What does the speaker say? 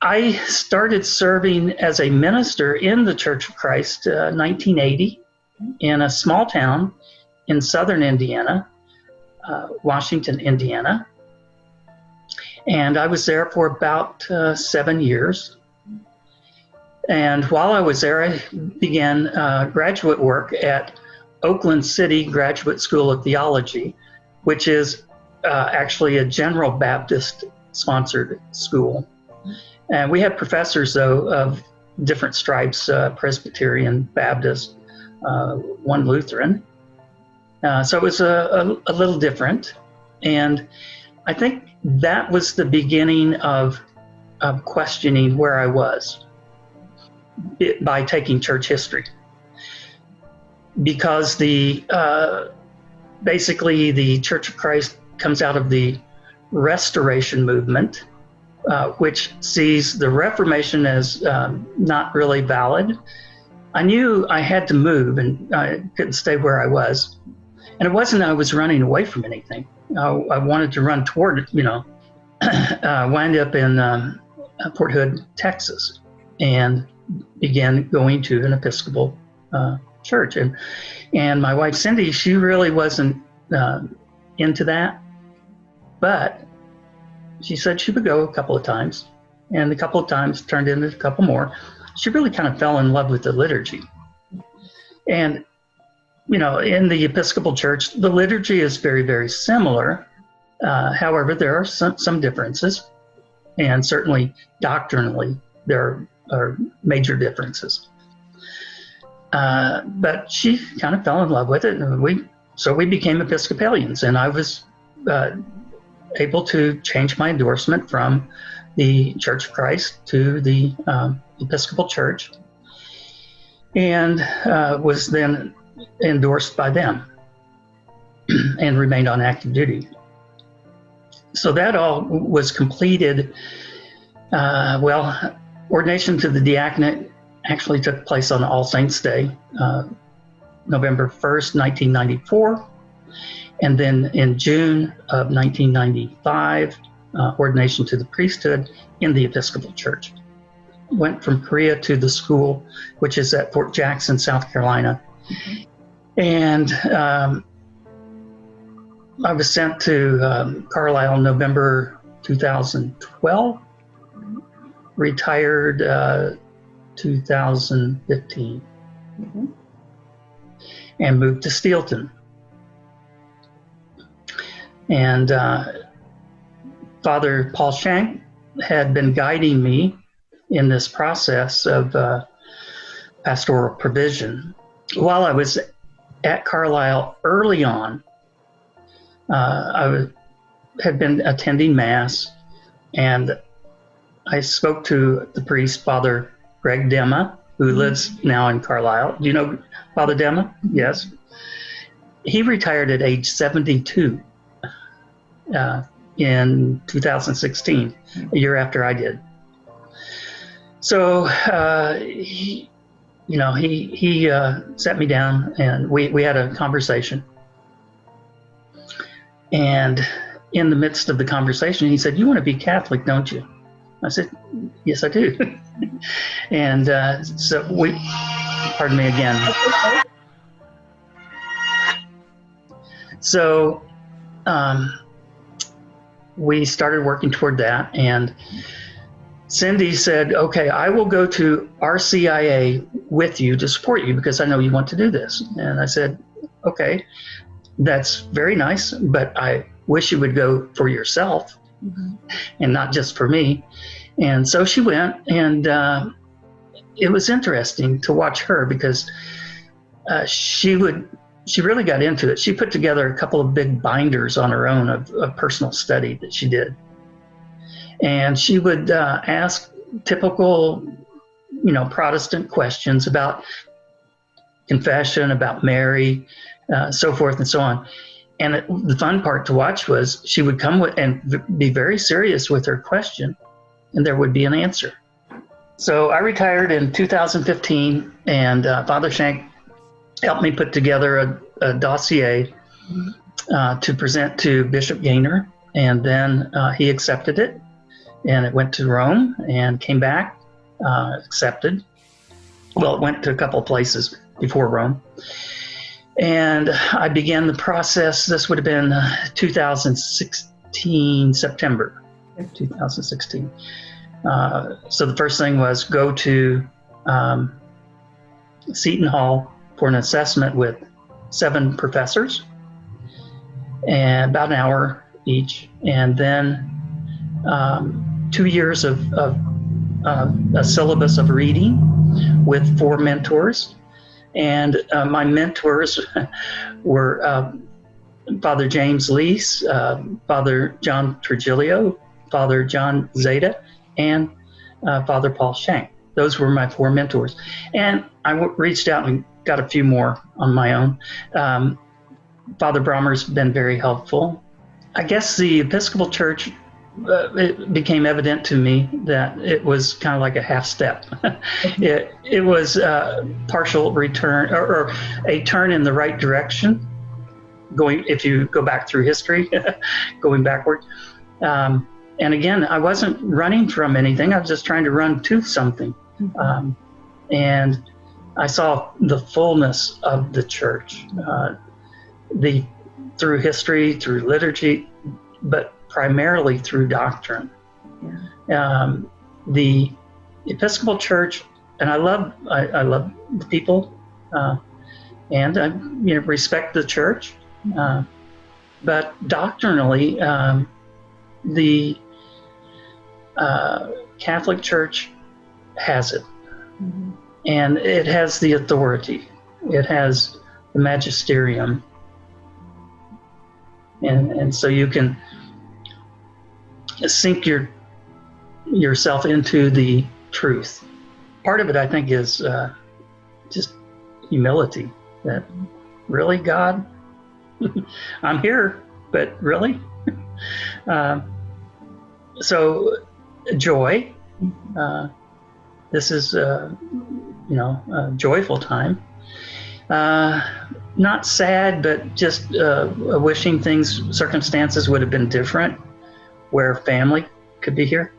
I started serving as a minister in the Church of Christ 1980 in a small town in southern Indiana, Washington, Indiana. And I was there for about 7 years. And while I was there, I began graduate work at Oakland City Graduate School of Theology, which is actually a General Baptist sponsored school. And we had professors, though, of different stripes, Presbyterian, Baptist, one Lutheran. So it was a little different. And I think that was the beginning of questioning where I was by taking church history. Because basically the Church of Christ comes out of the Restoration movement, which sees the Reformation as not really valid. I knew I had to move and I couldn't stay where I was. And it wasn't that I was running away from anything. I wanted to run toward it, wind up in Fort Hood, Texas, and began going to an Episcopal church. And my wife, Cindy, she really wasn't into that, but she said she would go a couple of times, and a couple of times turned into a couple more. She really kind of fell in love with the liturgy. And, in the Episcopal Church, the liturgy is very, very similar. However, there are some differences, and certainly doctrinally, there are major differences. But she kind of fell in love with it, and we became Episcopalians, and I was able to change my endorsement from the Church of Christ to the Episcopal Church, and was then endorsed by them and remained on active duty. So that all was completed. Ordination to the diaconate actually took place on All Saints' Day, November 1st, 1994. And then in June of 1995, ordination to the priesthood in the Episcopal Church. Went from Korea to the school, which is at Fort Jackson, South Carolina. Mm-hmm. And I was sent to Carlisle, November 2012, retired 2015, mm-hmm. and moved to Steelton. And Father Paul Shank had been guiding me in this process of pastoral provision. While I was at Carlisle early on, had been attending Mass, and I spoke to the priest, Father Greg Dema, who lives now in Carlisle. Do you know Father Dema? Yes. He retired at age 72 in 2016, a year after I did. So he sat me down, and we had a conversation. And in the midst of the conversation, he said, "You want to be Catholic, don't you?" I said, "Yes, I do." And so pardon me again. So we started working toward that, and Cindy said, "Okay, I will go to RCIA with you to support you because I know you want to do this." And I said, "Okay, that's very nice, but I wish you would go for yourself, mm-hmm. and not just for me." And so she went, and it was interesting to watch her because she really got into it. She put together a couple of big binders on her own of personal study that she did. And she would ask typical, Protestant questions about confession, about Mary, so forth and so on. And the fun part to watch was she would come and be very serious with her question, and there would be an answer. So I retired in 2015, and Father Shank helped me put together a dossier to present to Bishop Gaynor, and then he accepted it. and it went to Rome and came back, accepted. Well, it went to a couple of places before Rome. And I began the process. This would have been 2016, September 2016. So the first thing was go to Seton Hall for an assessment with 7 professors, and about an hour each, and then 2 years of a syllabus of reading with 4 mentors. And my mentors were Father James Lease, Father John Trigilio, Father John Zeta, and Father Paul Shank. Those were my 4 mentors. And I reached out and got a few more on my own. Father Brommer's been very helpful. I guess the Episcopal Church, it became evident to me that it was kind of like a half step. It was a partial return or a turn in the right direction, going, if you go back through history, going backward. And again, I wasn't running from anything. I was just trying to run to something. And I saw the fullness of the church, through history, through liturgy, but primarily through doctrine. Yeah. The Episcopal Church, and I love the people, and I respect the church, but doctrinally, the Catholic Church has it, and it has the authority. It has the magisterium, and so you can sink yourself into the truth. Part of it, I think, is just humility. That really, God, I'm here, but really. So joy. This is a joyful time. Not sad, but just wishing circumstances would have been different, where family could be here.